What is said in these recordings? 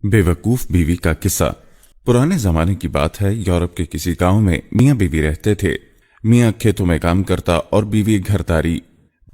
बेवकूफ बीवी का किस्सा। पुराने जमाने की बात है। यूरोप के किसी गांव में मियां बीवी रहते थे। मियां खेतों में काम करता और बीवी घरदारी।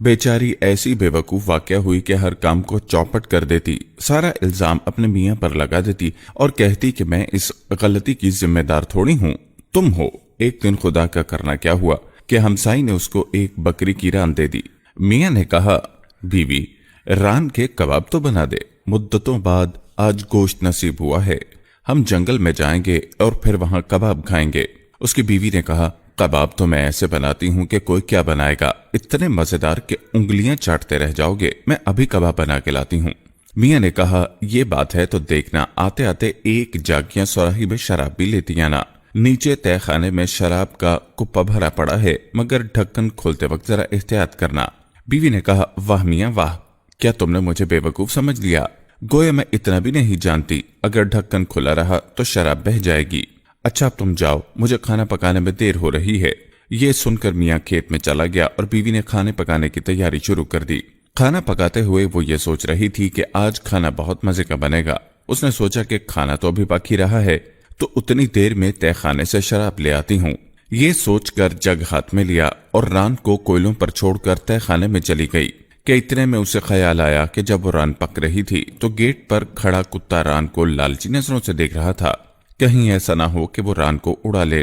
बेचारी ऐसी बेवकूफ वाकया हुई कि हर काम को चौपट कर देती, सारा इल्जाम अपने मियां पर लगा देती और कहती कि मैं इस गलती की जिम्मेदार थोड़ी हूं, तुम हो। एक दिन खुदा का करना क्या हुआ कि हमसाई ने उसको एक बकरी की रान दे दी। मियां ने कहा, बीवी रान के कबाब तो बना दे, मुद्दतों बाद आज गोश्त नसीब हुआ है, हम जंगल में जाएंगे और फिर वहां कबाब खाएंगे। उसकी बीवी ने कहा, कबाब तो मैं ऐसे बनाती हूँ कि कोई क्या बनाएगा, इतने मजेदार कि उंगलियां चाटते रह जाओगे, मैं अभी कबाब बना के लाती हूँ। मियां ने कहा, ये बात है तो देखना, आते आते एक जागिया सुराही में शराब भी लेती आना। नीचे तय खाने में शराब का कुप्पा भरा पड़ा है, मगर ढक्कन खोलते वक्त जरा एहतियात करना। बीवी ने कहा, वाह मियां वाह, क्या तुमने मुझे बेवकूफ समझ लिया? गोया मैं इतना भी नहीं जानती, अगर ढक्कन खुला रहा तो शराब बह जाएगी। अच्छा अब तुम जाओ, मुझे खाना पकाने में देर हो रही है। ये सुनकर मियां खेत में चला गया और बीवी ने खाने पकाने की तैयारी शुरू कर दी। खाना पकाते हुए वो ये सोच रही थी कि आज खाना बहुत मजे का बनेगा। उसने सोचा कि खाना तो अभी बाकी रहा है, तो उतनी देर में तय खाने से शराब ले आती हूँ। ये सोचकर जग हाथ में लिया और रान को कोयलों पर छोड़कर तय खाने में चली गई कि इतने में उसे ख्याल आया कि जब वो रान पक रही थी तो गेट पर खड़ा कुत्ता रान को लालची नजरों से देख रहा था। कहीं ऐसा ना हो कि वो रान को उड़ा ले।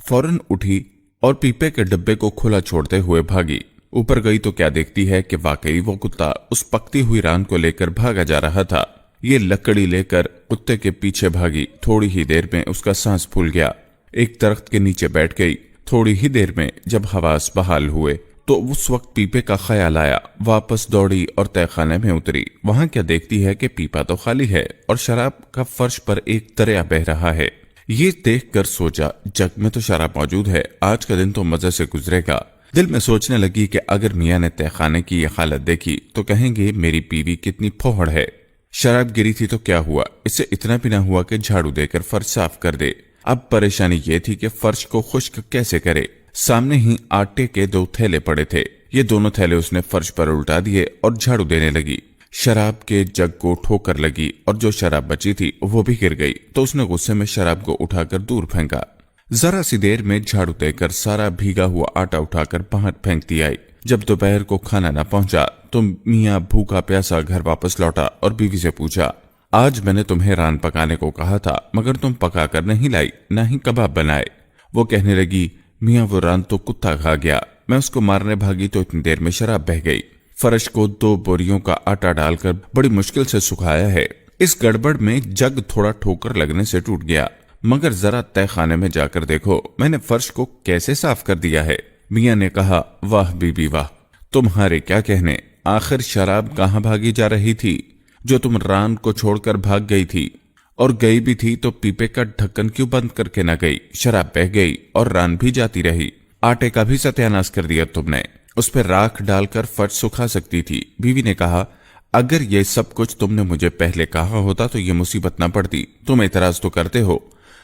फौरन उठी और पीपे के डब्बे को खुला छोड़ते हुए भागी। ऊपर गई तो क्या देखती है कि वाकई वो कुत्ता उस पकती हुई रान को लेकर भागा जा रहा था। ये लकड़ी लेकर कुत्ते के पीछे भागी। थोड़ी ही देर में उसका सांस फूल गया। एक दरख्त के नीचे बैठ गई। थोड़ी ही देर में जब हवास बहाल हुए तो उस वक्त पीपे का ख्याल आया। वापस दौड़ी और तहखाने में उतरी। वहां क्या देखती है कि पीपा तो खाली है और शराब का फर्श पर एक दरिया बह रहा है। ये देखकर सोचा, जग में तो शराब मौजूद है, आज का दिन तो मजे से गुजरेगा। दिल में सोचने लगी कि अगर मियां ने तहखाने की यह हालत देखी तो कहेंगे मेरी बीवी कितनी फोहड़ है। शराब गिरी थी तो क्या हुआ, इससे इतना भी ना हुआ कि झाड़ू देकर फर्श साफ कर दे। अब परेशानी ये थी कि फर्श को खुश्क कैसे करे। सामने ही आटे के 2 थैले पड़े थे। ये दोनों थैले उसने फर्श पर उल्टा दिए और झाड़ू देने लगी। शराब के जग को ठोकर लगी और जो शराब बची थी वो भी गिर गई, तो उसने गुस्से में शराब को उठाकर दूर फेंका। जरा सी देर में झाड़ू देकर सारा भीगा हुआ आटा उठाकर बाहर फेंकती आई। जब दोपहर को खाना न पहुंचा तो मियां भूखा प्यासा घर वापस लौटा और बीवी से पूछा, आज मैंने तुम्हें रान पकाने को कहा था, मगर तुम पका कर नहीं लाई, न ही कबाब बनाए। वो कहने लगी, मियां वो रान तो कुत्ता खा गया, मैं उसको मारने भागी तो इतनी देर में शराब बह गई। फर्श को 2 बोरियों का आटा डालकर बड़ी मुश्किल से सुखाया है। इस गड़बड़ में जग थोड़ा ठोकर लगने से टूट गया, मगर जरा तय खाने में जाकर देखो मैंने फर्श को कैसे साफ कर दिया है। मियां ने कहा, वाह बीबी वाह, तुम्हारे क्या कहने, आखिर शराब कहाँ भागी जा रही थी जो तुम रान को छोड़कर भाग गई थी? और गई भी थी तो पीपे का ढक्कन क्यों बंद करके न गई? शराब बह गई और रान भी जाती रही। आटे का भी सत्यानाश कर दिया तुमने। उस पर राख डालकर फर्श सुखा सकती थी। बीवी ने कहा, अगर ये सब कुछ तुमने मुझे पहले कहा होता तो ये मुसीबत न पड़ती। तुम एतराज तो करते हो,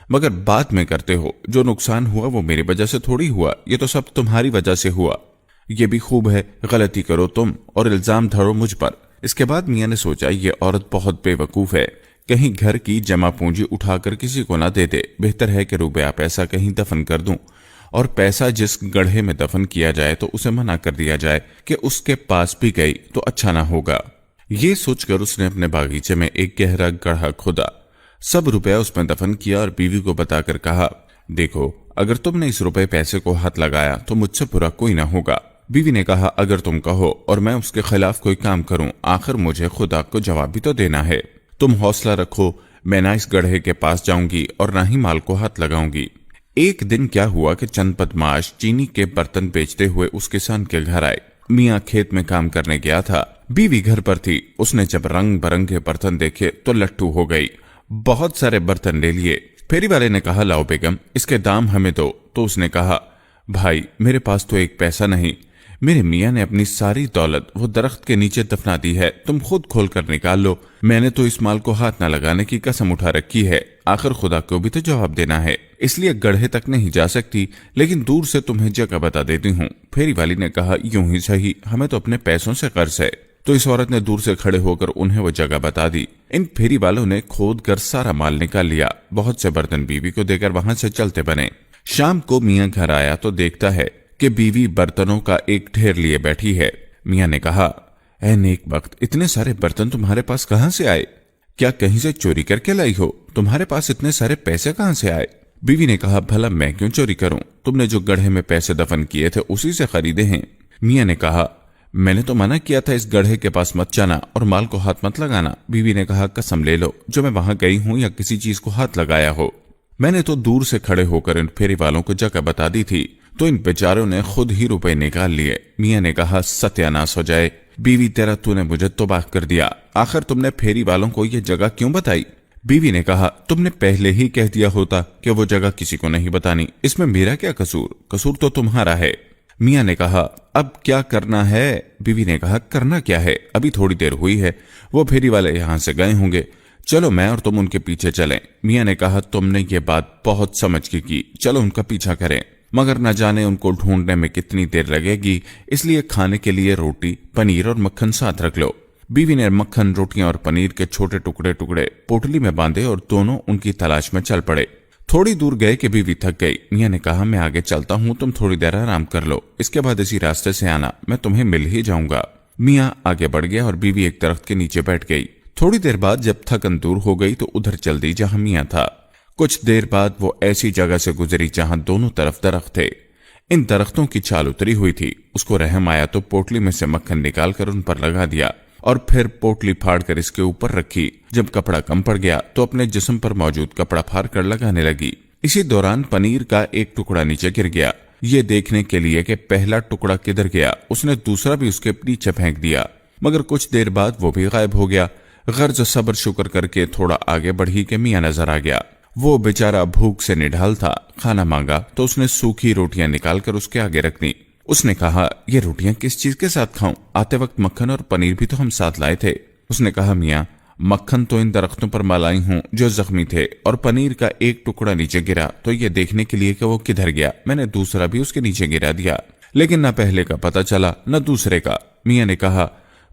मगर बाद में करते हो। जो नुकसान हुआ वो मेरी वजह से थोड़ी हुआ, ये तो सब तुम्हारी वजह से हुआ। ये भी खूब है, गलती करो तुम और इल्जाम धरो मुझ पर। इसके बाद मियां ने सोचा, ये औरत बहुत बेवकूफ है, कहीं घर की जमा पूंजी उठाकर किसी को ना दे दे। बेहतर है कि रुपया पैसा कहीं दफन कर दूं, और पैसा जिस गड्ढे में दफन किया जाए तो उसे मना कर दिया जाए कि उसके पास भी गई तो अच्छा ना होगा। ये सोचकर उसने अपने बागीचे में एक गहरा गड्ढा खोदा, सब रुपया उसमें दफन किया और बीवी को बताकर कहा, देखो अगर तुमने इस रुपए पैसे को हाथ लगाया तो मुझसे बुरा कोई ना होगा। बीवी ने कहा, अगर तुम कहो और मैं उसके खिलाफ कोई काम करूं, आखिर मुझे खुदा को जवाब भी तो देना है। तुम हौसला रखो, मैं ना इस गड्ढे के पास जाऊंगी और ना ही माल को हाथ लगाऊंगी। एक दिन क्या हुआ कि चंद बदमाश चीनी के बर्तन बेचते हुए उस किसान के घर आए। मियां खेत में काम करने गया था, बीवी घर पर थी। उसने जब रंग बिरंगे बर्तन देखे तो लट्टू हो गई। बहुत सारे बर्तन ले लिए। फेरी वाले ने कहा, लाओ बेगम, इसके दाम हमें दो। तो उसने कहा, भाई मेरे पास तो एक पैसा नहीं, मेरे मियां ने अपनी सारी दौलत वो दरख्त के नीचे दफना दी है, तुम खुद खोल कर निकाल लो। मैंने तो इस माल को हाथ न लगाने की कसम उठा रखी है, आखिर खुदा को भी तो जवाब देना है, इसलिए गड्ढे तक नहीं जा सकती, लेकिन दूर से तुम्हें जगह बता देती हूँ। फेरी वाली ने कहा, यूं ही सही, हमें तो अपने पैसों से कर्ज है। تو اس عورت نے دور سے کھڑے ہو کر انہیں وہ جگہ بتا دی۔ ان پھیری والوں نے کھود کر سارا مال نکال لیا، بہت سے برتن بیوی کو دے کر وہاں سے چلتے بنے۔ شام کو میاں گھر آیا تو دیکھتا ہے کہ بیوی برتنوں کا ایک ڈھیر لیے بیٹھی ہے۔ میاں نے کہا، اے نیک بخت، اتنے سارے برتن تمہارے پاس کہاں سے آئے؟ کیا کہیں سے چوری کر کے لائی ہو؟ تمہارے پاس اتنے سارے پیسے کہاں سے آئے؟ بیوی نے کہا، بھلا میں کیوں چوری کروں؟ تم نے جو گڑھے میں پیسے دفن کیے تھے اسی سے خریدے ہیں۔ میاں نے کہا، میں نے تو منع کیا تھا اس گڑھے کے پاس مت جانا اور مال کو ہاتھ مت لگانا۔ بیوی نے کہا، قسم لے لو جو میں وہاں گئی ہوں یا کسی چیز کو ہاتھ لگایا ہو، میں نے تو دور سے کھڑے ہو کر ان پھیری والوں کو جگہ بتا دی تھی، تو ان بیچاروں نے خود ہی روپے نکال لیے۔ میاں نے کہا، ستیاناس ہو جائے بیوی تیرا، تو نے مجھے تباہ کر دیا۔ آخر تم نے پھیری والوں کو یہ جگہ کیوں بتائی؟ بیوی نے کہا، تم نے پہلے ہی کہہ دیا ہوتا کہ وہ جگہ کسی کو نہیں بتانی، اس میں میرا کیا قصور؟ قصور تو تمہارا ہے۔ میاں نے کہا، اب کیا کرنا ہے؟ بیوی نے کہا، کرنا کیا ہے، ابھی تھوڑی دیر ہوئی ہے، وہ پھیری والے یہاں سے گئے ہوں گے، چلو میں اور تم ان کے پیچھے چلیں۔ میاں نے کہا، تم نے یہ بات بہت سمجھ کے کی، چلو ان کا پیچھا کریں، مگر نہ جانے ان کو ڈھونڈنے میں کتنی دیر لگے گی، اس لیے کھانے کے لیے روٹی، پنیر اور مکھن ساتھ رکھ لو۔ بیوی نے مکھن، روٹیاں اور پنیر کے چھوٹے ٹکڑے پوٹلی میں باندھے اور دونوں ان کی تلاش میں چل پڑے۔ تھوڑی دور گئے کہ بیوی تھک گئی۔ میاں نے کہا، میں آگے چلتا ہوں، تم تھوڑی دیر آرام کر لو، اس کے بعد اسی راستے سے آنا، میں تمہیں مل ہی جاؤں گا۔ میاں آگے بڑھ گیا اور بیوی ایک درخت کے نیچے بیٹھ گئی۔ تھوڑی دیر بعد جب تھکن دور ہو گئی تو ادھر چل دی جہاں میاں تھا۔ کچھ دیر بعد وہ ایسی جگہ سے گزری جہاں دونوں طرف درخت تھے۔ ان درختوں کی چھال اتری ہوئی تھی۔ اس کو رحم آیا تو پوٹلی میں سے مکھن نکال کر ان پر لگا دیا اور پھر پوٹلی پھاڑ کر اس کے اوپر رکھی۔ جب کپڑا کم پڑ گیا تو اپنے جسم پر موجود کپڑا پھاڑ کر لگانے لگی۔ اسی دوران پنیر کا ایک ٹکڑا نیچے گر گیا۔ یہ دیکھنے کے لیے کہ پہلا ٹکڑا کدھر گیا، اس نے دوسرا بھی اس کے نیچے پھینک دیا، مگر کچھ دیر بعد وہ بھی غائب ہو گیا۔ غرض صبر شکر کر کے تھوڑا آگے بڑھی کہ میاں نظر آ گیا۔ وہ بیچارہ بھوک سے نڈھال تھا۔ کھانا مانگا تو اس نے سوکھی روٹیاں نکال کر اس کے آگے رکھ دی۔ اس نے کہا، یہ روٹیاں کس چیز کے ساتھ کھاؤں؟ آتے وقت مکھن اور پنیر بھی تو ہم ساتھ لائے تھے۔ اس نے کہا، میاں مکھن تو ان درختوں پر ملائی ہوں جو زخمی تھے، اور پنیر کا ایک ٹکڑا نیچے گرا تو یہ دیکھنے کے لیے کہ وہ کدھر گیا میں نے دوسرا بھی اس کے نیچے گرا دیا، لیکن نہ پہلے کا پتہ چلا نہ دوسرے کا۔ میاں نے کہا،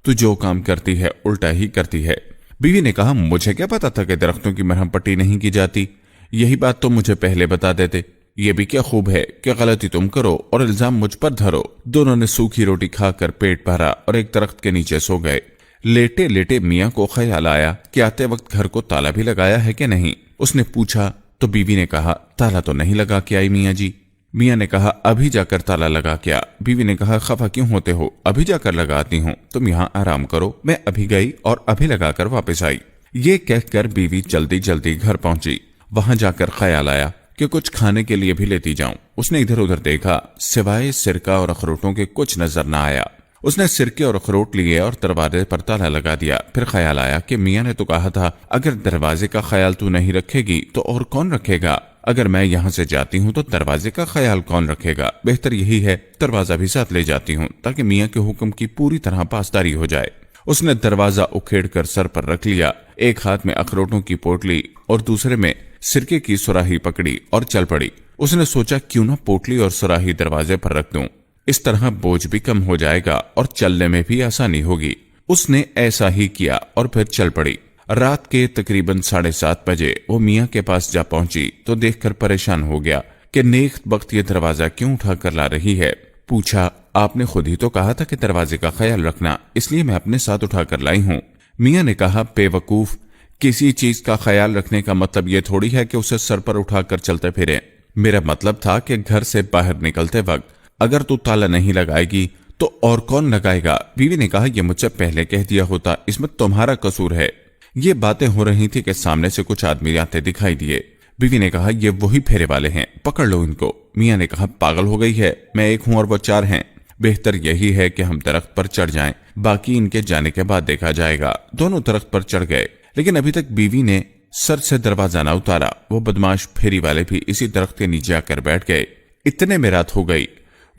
تو جو کام کرتی ہے الٹا ہی کرتی ہے۔ بیوی نے کہا، مجھے کیا پتا تھا کہ درختوں کی مرہم پٹی نہیں کی جاتی؟ یہی بات تو مجھے پہلے بتا دیتے۔ یہ بھی کیا خوب ہے کہ غلطی تم کرو اور الزام مجھ پر دھرو۔ دونوں نے سوکھی روٹی کھا کر پیٹ بھرا اور ایک درخت کے نیچے سو گئے۔ لیٹے لیٹے میاں کو خیال آیا کہ آتے وقت گھر کو تالا بھی لگایا ہے کہ نہیں۔ اس نے پوچھا تو بیوی نے کہا، تالا تو نہیں لگا کے آئی میاں جی۔ میاں نے کہا، ابھی جا کر تالا لگا کیا؟ بیوی نے کہا، خفا کیوں ہوتے ہو؟ ابھی جا کر لگاتی ہوں، تم یہاں آرام کرو۔ میں ابھی گئی اور ابھی لگا کر واپس آئی۔ یہ کہہ کر بیوی جلدی جلدی گھر پہنچی۔ وہاں جا کر خیال آیا کہ کچھ کھانے کے لیے بھی لیتی جاؤں۔ اس نے ادھر ادھر دیکھا، سوائے سرکہ اور اخروٹوں کے کچھ نظر نہ آیا۔ اس نے سرکے اور اخروٹ لیے اور دروازے پر تالا لگا دیا۔ پھر خیال آیا کہ میاں نے تو کہا تھا اگر دروازے کا خیال تو نہیں رکھے گی تو اور کون رکھے گا؟ اگر میں یہاں سے جاتی ہوں تو دروازے کا خیال کون رکھے گا؟ بہتر یہی ہے دروازہ بھی ساتھ لے جاتی ہوں تاکہ میاں کے حکم کی پوری طرح پاسداری ہو جائے۔ اس نے دروازہ اکھیڑ کر سر پر رکھ لیا، ایک ہاتھ میں اخروٹوں کی پوٹلی اور دوسرے میں سرکے کی سراہی پکڑی اور چل پڑی۔ اس نے سوچا کیوں نہ پوٹلی اور سراہی دروازے پر رکھ دوں، اس طرح بوجھ بھی کم ہو جائے گا اور چلنے میں بھی آسانی ہوگی۔ اس نے ایسا ہی کیا اور پھر چل پڑی۔ رات کے تقریباً 7:30 بجے وہ میاں کے پاس جا پہنچی تو دیکھ کر پریشان ہو گیا کہ نیک بخت یہ دروازہ کیوں اٹھا کر لا رہی ہے۔ پوچھا، آپ نے خود ہی تو کہا تھا کہ دروازے کا خیال رکھنا، اس لیے میں اپنے ساتھ اٹھا کر لائی ہوں۔ میاں نے کہا، بے وقوف، کسی چیز کا خیال رکھنے کا مطلب یہ تھوڑی ہے کہ اسے سر پر اٹھا کر چلتے پھریں۔ میرا مطلب تھا کہ گھر سے باہر نکلتے وقت اگر تو تالا نہیں لگائے گی تو اور کون لگائے گا؟ بیوی نے کہا، یہ مجھ سے پہلے کہہ دیا ہوتا، اس میں تمہارا قصور ہے۔ یہ باتیں ہو رہی تھی کہ سامنے سے کچھ آدمی آتے دکھائی دیے۔ بیوی نے کہا، یہ وہی پھیرے والے ہیں، پکڑ لو ان کو۔ میاں نے کہا، پاگل ہو گئی ہے، میں ایک ہوں اور وہ 4 ہیں، بہتر یہی ہے کہ ہم درخت پر چڑھ جائیں، باقی ان کے جانے کے بعد دیکھا جائے گا۔ دونوں درخت پر چڑھ گئے، لیکن ابھی تک بیوی نے سر سے دروازہ نہ اتارا۔ وہ بدماش پھیری والے بھی اسی درخت کے نیچے آ کر بیٹھ گئے۔ اتنے میں رات ہو گئی۔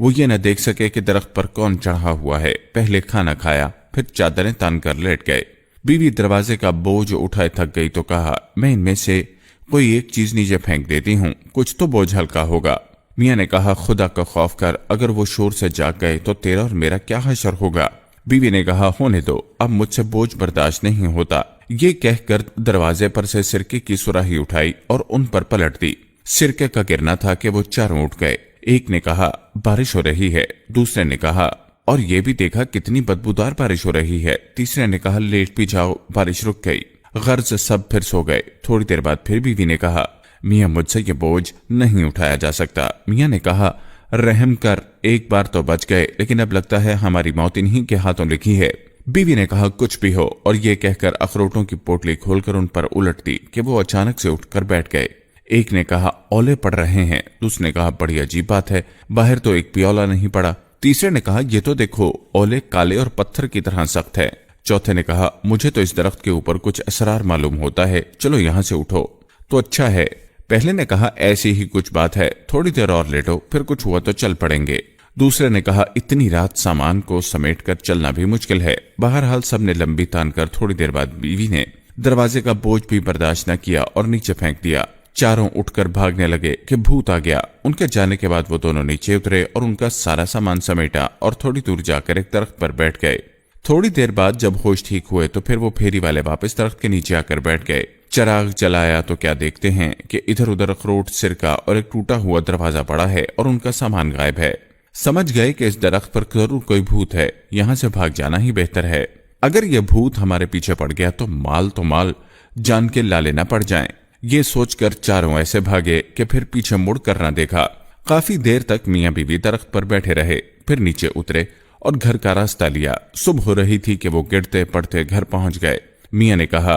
وہ یہ نہ دیکھ سکے کہ درخت پر کون چڑھا ہوا ہے۔ پہلے کھانا کھایا، پھر چادریں تان کر لیٹ گئے۔ بیوی دروازے کا بوجھ اٹھائے تھک گئی تو کہا، میں ان میں سے کوئی ایک چیز نیچے پھینک دیتی ہوں، کچھ تو بوجھ ہلکا ہوگا۔ میاں نے کہا، خدا کا خوف کر، اگر وہ شور سے جاگ گئے تو تیرا اور میرا کیا حشر ہوگا؟ बीवी ने कहा, होने दो, अब मुझसे बोझ बर्दाश्त नहीं होता। ये कहकर दरवाजे पर से सिरके की सुराही उठाई और उन पर पलट दी। सिरके का गिरना था कि वो चारों उठ गए। एक ने कहा, बारिश हो रही है। दूसरे ने कहा, और ये भी देखा कितनी बदबूदार बारिश हो रही है। तीसरे ने कहा, लेट भी जाओ, बारिश रुक गई। गर्ज सब फिर सो गए। थोड़ी देर बाद फिर बीवी ने कहा, मियां मुझसे ये बोझ नहीं उठाया जा सकता। मियां ने कहा, रहम कर, एक बार तो बच गए, लेकिन अब लगता है हमारी मौत इन्हीं के हाथों लिखी है। बीवी ने कहा, कुछ भी हो, और ये कहकर अखरोटों की पोटली खोलकर उन पर उलट दी कि वो अचानक से उठकर बैठ गए। एक ने कहा, ओले पड़ रहे हैं। दूसरे ने कहा, बड़ी अजीब बात है, बाहर तो एक भी ओला नहीं पड़ा। तीसरे ने कहा, ये तो देखो, ओले काले और पत्थर की तरह सख्त है। चौथे ने कहा, मुझे तो इस दरख्त के ऊपर कुछ असरार मालूम होता है, चलो यहां से उठो तो अच्छा है। पहले ने कहा, ऐसी ही कुछ बात है, थोड़ी देर और लेटो, फिर कुछ हुआ तो चल पड़ेंगे। दूसरे ने कहा, इतनी रात सामान को समेट कर चलना भी मुश्किल है। बहरहाल सबने लंबी तान कर थोड़ी देर बाद बीवी ने दरवाजे का बोझ भी बर्दाश्त न किया और नीचे फेंक दिया। चारों उठकर भागने लगे कि भूत आ गया। उनके जाने के बाद वो दोनों नीचे उतरे और उनका सारा सामान समेटा और थोड़ी दूर जाकर एक दरख्त पर बैठ गए। थोड़ी देर बाद जब होश ठीक हुए तो फिर वो फेरी वाले वापस दरख्त के नीचे आकर बैठ गए। चिराग जलाया तो क्या देखते हैं कि इधर उधर अखरोट, सिरका और एक टूटा हुआ दरवाजा पड़ा है और उनका सामान गायब है। समझ गए कि इस दरख्त पर जरूर कोई भूत है, यहाँ से भाग जाना ही बेहतर है। अगर यह भूत हमारे पीछे पड़ गया तो माल जान के लाले न पड़ जाएं। ये सोचकर चारों ऐसे भागे कि फिर पीछे मुड़ कर न देखा। काफी देर तक मियां बीवी दरख्त पर बैठे रहे, फिर नीचे उतरे और घर का रास्ता लिया। सुबह हो रही थी कि वो गिरते पड़ते घर पहुंच गए। मियां ने कहा,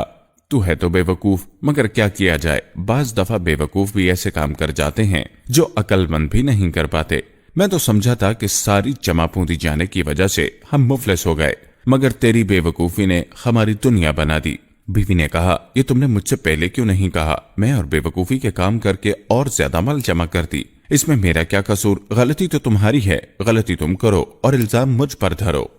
तू है तो बेवकूफ, मगर क्या किया जाए, बाज दफा बेवकूफ भी ऐसे काम कर जाते हैं जो अक्लमंद भी नहीं कर पाते। मैं तो समझा था कि सारी चमापूंदी जाने की वजह से हम मुफलिस हो गए, मगर तेरी बेवकूफी ने हमारी दुनिया बना दी। बीवी ने कहा, ये तुमने मुझसे पहले क्यों नहीं कहा? मैं और बेवकूफी के काम करके और ज्यादा माल जमा करती। इसमें मेरा क्या कसूर? गलती तो तुम्हारी है, गलती तुम करो और इल्जाम मुझ पर धरो।